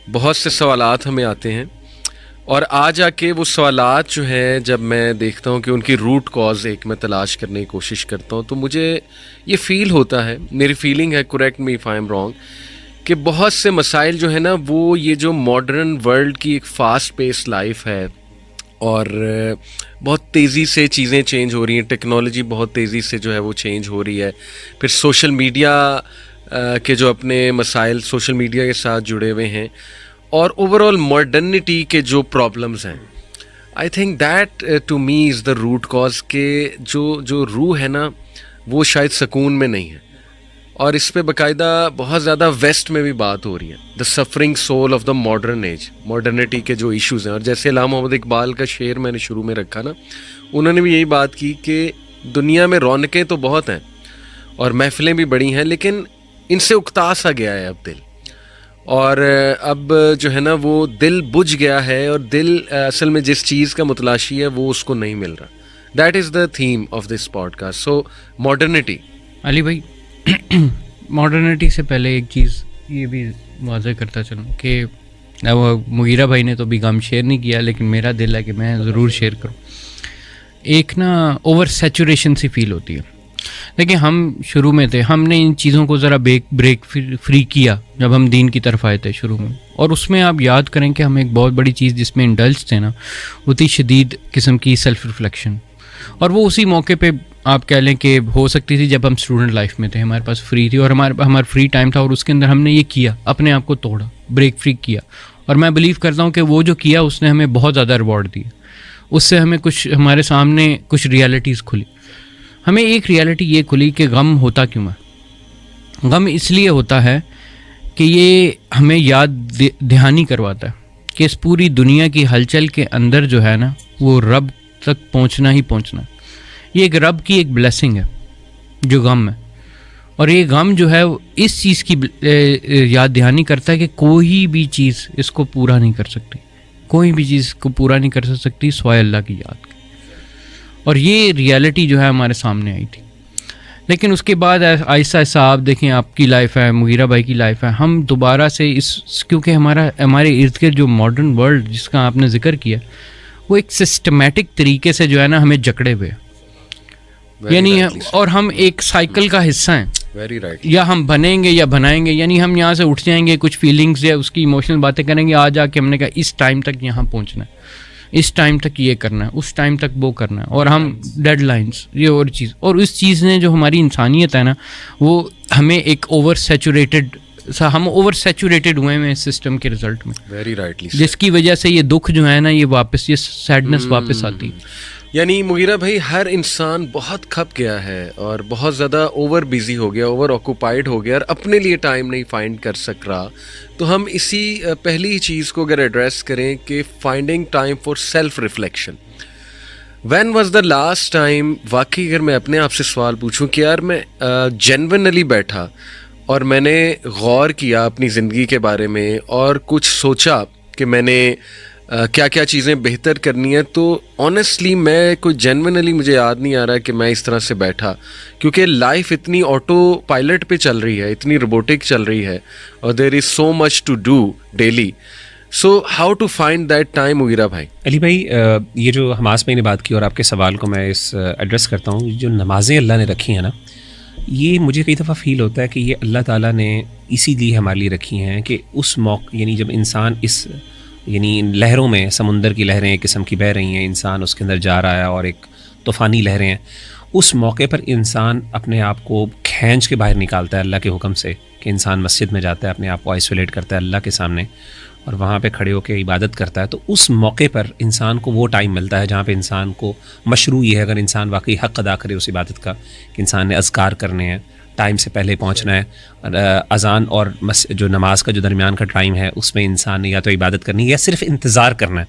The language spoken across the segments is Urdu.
بہت سے سوالات ہمیں آتے ہیں اور آج آ کے وہ سوالات جو ہیں جب میں دیکھتا ہوں کہ ان کی روٹ کاز ایک میں تلاش کرنے کی کوشش کرتا ہوں تو مجھے یہ فیل ہوتا ہے, میری فیلنگ ہے, correct me if I am wrong, کہ بہت سے مسائل جو ہیں نا وہ یہ جو ماڈرن ورلڈ کی ایک فاسٹ پیس لائف ہے اور بہت تیزی سے چیزیں چینج ہو رہی ہیں, ٹیکنالوجی بہت تیزی سے جو ہے وہ چینج ہو رہی ہے, پھر سوشل میڈیا کے جو اپنے مسائل سوشل میڈیا کے ساتھ جڑے ہوئے ہیں, اور اوور آل ماڈرنٹی کے جو پرابلمز ہیں, I think that to me is the root cause کہ جو روح ہے نا وہ شاید سکون میں نہیں ہے. اور اس پہ باقاعدہ بہت زیادہ ویسٹ میں بھی بات ہو رہی ہے, the suffering soul of the modern age, modernity کے جو ایشوز ہیں. اور جیسے علامہ محمد اقبال کا شعر میں نے شروع میں رکھا نا, انہوں نے بھی یہی بات کی کہ دنیا میں رونقیں تو بہت ہیں اور محفلیں بھی بڑی ہیں, لیکن ان سے اکتا سا گیا ہے اب دل, اور اب جو ہے نا وہ دل بجھ گیا ہے, اور دل اصل میں جس چیز کا متلاشی ہے وہ اس کو نہیں مل رہا. That is the theme of this podcast. So modernity. Ali بھائی, ماڈرنٹی سے پہلے ایک چیز یہ بھی واضح کرتا چلوں کہ مغیرہ بھائی نے تو ابھی غم شیئر نہیں کیا, لیکن میرا دل ہے کہ میں ضرور شیئر کروں. ایک نا اوور سیچوریشن سی فیل ہوتی ہے. دیکھیں ہم شروع میں تھے, ہم نے ان چیزوں کو ذرا بریک فری کیا جب ہم دین کی طرف آئے تھے شروع میں, اور اس میں آپ یاد کریں کہ ہم ایک بہت بڑی چیز جس میں انڈلج تھے نا, وہ تھی شدید قسم کی سیلف ریفلیکشن. اور وہ اسی موقع پہ آپ کہہ لیں کہ ہو سکتی تھی جب ہم اسٹوڈنٹ لائف میں تھے, ہمارے پاس فری تھی اور ہمارا فری ٹائم تھا, اور اس کے اندر ہم نے یہ کیا, اپنے آپ کو توڑا, بریک فری کیا. اور میں بلیو کرتا ہوں کہ وہ جو کیا اس نے ہمیں بہت زیادہ ریوارڈ دیا. اس سے ہمیں کچھ ہمارے سامنے کچھ ریالٹیز کھلی. ہمیں ایک ریالٹی یہ کھلی کہ غم ہوتا کیوں ہے. غم اس لیے ہوتا ہے کہ یہ ہمیں یاد دہانی کرواتا ہے کہ اس پوری دنیا کی ہلچل کے اندر جو ہے نا وہ رب تک پہنچنا ہی پہنچنا. یہ ایک رب کی ایک بلیسنگ ہے جو غم ہے, اور یہ غم جو ہے اس چیز کی یاد دہانی کرتا ہے کہ کوئی بھی چیز اس کو پورا نہیں کر سکتی, کوئی بھی چیز کو پورا نہیں کر سکتی سوائے اللہ کی یاد کی. اور یہ ریالٹی جو ہے ہمارے سامنے آئی تھی. لیکن اس کے بعد آہستہ آہستہ آپ دیکھیں, آپ کی لائف ہے, مغیرہ بھائی کی لائف ہے, ہم دوبارہ سے کیونکہ ہمارے ارد گرد جو ماڈرن ورلڈ جس کا آپ نے ذکر کیا وہ ایک سسٹمیٹک طریقے سے جو ہے نا ہمیں جکڑے ہوئے, یعنی اور ہم ایک سائیکل کا حصہ ہیں. یا ہم بنیں گے یا بنائیں گے, یعنی ہم یہاں سے اٹھ جائیں گے, کچھ فیلنگز یا اس کی ایموشنل باتیں کریں گے, آج آ کے ہم نے کہا اس ٹائم تک یہاں پہنچنا ہے, اس ٹائم تک یہ کرنا ہے, اس ٹائم تک وہ کرنا ہے, اور ہم ڈیڈ لائنس یہ اور چیز. اور اس چیز نے جو ہماری انسانیت ہے نا وہ ہمیں ایک ہم اوور سیچوریٹڈ ہوئے ہیں اس سسٹم کے رزلٹ میں, جس کی وجہ سے یہ دکھ جو ہے نا یہ سیڈنس واپس آتی ہے. یعنی مغیرہ بھائی ہر انسان بہت کھپ گیا ہے اور بہت زیادہ اوور بیزی ہو گیا, اوور آکوپائڈ ہو گیا, اور اپنے لیے ٹائم نہیں فائنڈ کر سک رہا. تو ہم اسی پہلی چیز کو اگر ایڈریس کریں کہ finding time for self reflection. When was the last time, واقعی اگر میں اپنے آپ سے سوال پوچھوں کہ یار میں جینونلی بیٹھا اور میں نے غور کیا اپنی زندگی کے بارے میں اور کچھ سوچا کہ میں نے کیا کیا چیزیں بہتر کرنی ہیں, تو آنیسٹلی میں کوئی جینونلی مجھے یاد نہیں آ رہا ہے کہ میں اس طرح سے بیٹھا, کیونکہ لائف اتنی آٹو پائلٹ پہ چل رہی ہے, اتنی روبوٹک چل رہی ہے, اور there is so much to do daily. So how to find that time Mughira بھائی؟ علی بھائی, یہ جو حماس میں نے بات کی اور آپ کے سوال کو میں ایڈریس کرتا ہوں, جو نمازیں اللہ نے رکھی ہیں نا, یہ مجھے کئی دفعہ فیل ہوتا ہے کہ یہ اللہ تعالیٰ نے اسی لیے ہمارے لیے رکھی ہیں کہ اس موقع, یعنی جب انسان یعنی لہروں میں, سمندر کی لہریں ایک قسم کی بہہ رہی ہیں, انسان اس کے اندر جا رہا ہے اور ایک طوفانی لہریں ہیں, اس موقع پر انسان اپنے آپ کو کھینچ کے باہر نکالتا ہے اللہ کے حکم سے, کہ انسان مسجد میں جاتا ہے, اپنے آپ کو آئسولیٹ کرتا ہے اللہ کے سامنے, اور وہاں پہ کھڑے ہو کے عبادت کرتا ہے. تو اس موقع پر انسان کو وہ ٹائم ملتا ہے جہاں پہ انسان کو مشروع یہ ہے, اگر انسان واقعی حق ادا کرے اس عبادت کا, کہ انسان نے اذکار کرنے ہیں, ٹائم سے پہلے پہنچنا ہے, اذان اور جو نماز کا جو درمیان کا ٹائم ہے اس میں انسان نے یا تو عبادت کرنی ہے یا صرف انتظار کرنا ہے.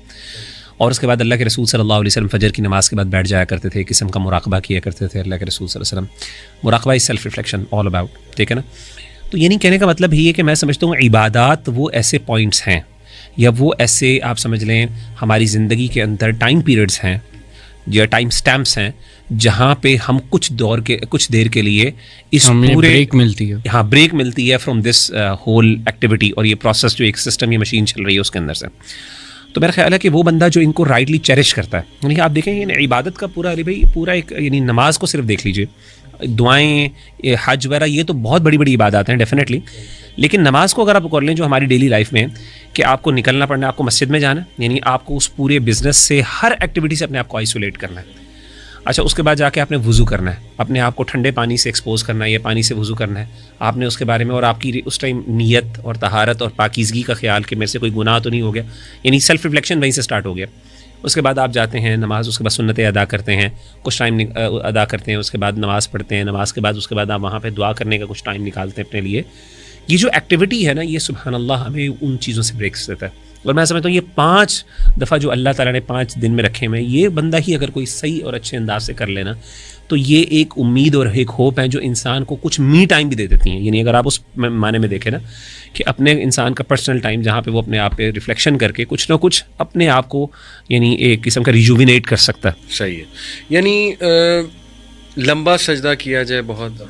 اور اس کے بعد اللہ کے رسول صلی اللہ علیہ وسلم فجر کی نماز کے بعد بیٹھ جایا کرتے تھے, ایک قسم کا مراقبہ کیا کرتے تھے اللہ کے رسول صلی اللہ علیہ وسلم. مراقبہ is self reflection all about, ٹھیک ہے نا. تو یعنی کہنے کا مطلب یہ ہے کہ میں سمجھتا ہوں عبادات وہ ایسے پوائنٹس ہیں یا وہ ایسے آپ سمجھ لیں ہماری زندگی کے اندر ٹائم پیریڈس ہیں یا ٹائم سٹیمپس ہیں جہاں پہ ہم کچھ دیر کے لیے اس ہمیں پورے بریک ملتی ہے. ہاں بریک ملتی ہے فرام دس ہول ایکٹیویٹی اور یہ پروسیس جو ایک سسٹم یہ مشین چل رہی ہے اس کے اندر سے. تو میرا خیال ہے کہ وہ بندہ جو ان کو رائٹلی چیریش کرتا ہے, یعنی آپ دیکھیں یعنی عبادت کا پورا علی بھائی پورا ایک یعنی نماز کو صرف دیکھ لیجیے, دعائیں, حج وغیرہ یہ تو بہت بڑی بڑی عبادات ہیں ڈیفینیٹلی, لیکن نماز کو اگر آپ کر لیں جو ہماری ڈیلی لائف میں کہ آپ کو نکلنا پڑنا ہے, آپ کو مسجد میں جانا ہے, یعنی آپ کو اس پورے بزنس سے ہر ایکٹیویٹی سے اپنے آپ کو آئسولیٹ کرنا ہے. اچھا اس کے بعد جا کے آپ نے وضو کرنا ہے, اپنے آپ کو ٹھنڈے پانی سے ایکسپوز کرنا ہے یا پانی سے وضو کرنا ہے آپ نے اس کے بارے میں, اور آپ کی اس ٹائم نیت اور طہارت اور پاکیزگی کا خیال کہ میرے سے کوئی گناہ تو نہیں ہو گیا, یعنی سیلف ریفلیکشن وہیں سے سٹارٹ ہو گیا. اس کے بعد آپ جاتے ہیں نماز, اس کے بعد سنتیں ادا کرتے ہیں, کچھ ٹائم ادا کرتے ہیں, اس کے بعد نماز پڑھتے ہیں, نماز کے بعد اس کے بعد آپ وہاں پہ دعا کرنے کا کچھ ٹائم نکالتے ہیں اپنے لیے. یہ جو ایکٹیویٹی ہے نا یہ سبحان اللہ ہمیں ان چیزوں سے بریکس دیتا ہے. اور میں سمجھتا ہوں یہ 5 دفعہ جو اللہ تعالیٰ نے 5 دن میں رکھے ہوئے ہیں, یہ بندہ ہی اگر کوئی صحیح اور اچھے انداز سے کر لینا تو یہ ایک امید اور ایک ہوپ ہے جو انسان کو کچھ می ٹائم بھی دے دیتی ہیں. یعنی اگر آپ اس معنی میں دیکھیں نا کہ اپنے انسان کا پرسنل ٹائم جہاں پہ وہ اپنے آپ پہ ریفلیکشن کر کے کچھ نہ کچھ اپنے آپ کو یعنی ایک قسم کا ریجوینیٹ کر سکتا ہے. صحیح ہے, یعنی لمبا سجدہ کیا جائے بہت,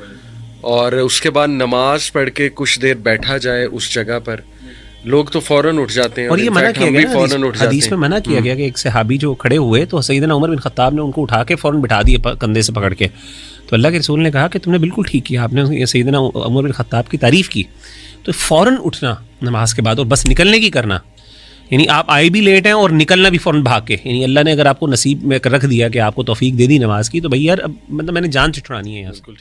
اور اس کے بعد نماز پڑھ کے کچھ دیر بیٹھا جائے اس جگہ پر, لوگ تو فوراً اٹھ جاتے ہیں. اور یہ منع کیا گیا حدیث میں منع کیا گیا کہ ایک صحابی جو کھڑے ہوئے تو سیدنا عمر بن خطاب نے ان کو اٹھا کے فوراً بٹھا دیے کندھے سے پکڑ کے. تو اللہ کے رسول نے کہا کہ تم نے بالکل ٹھیک کیا, آپ نے سیدنا عمر بن خطاب کی تعریف کی. تو فوراً اٹھنا نماز کے بعد اور بس نکلنے کی کرنا, یعنی آپ آئے بھی لیٹ ہیں اور نکلنا بھی فوراً بھاگ کے, یعنی اللہ نے اگر آپ کو نصیب میں رکھ دیا کہ آپ کو توفیق دے دی نماز کی تو بھائی یار اب مطلب میں نے جان چھٹڑانی ہے یار.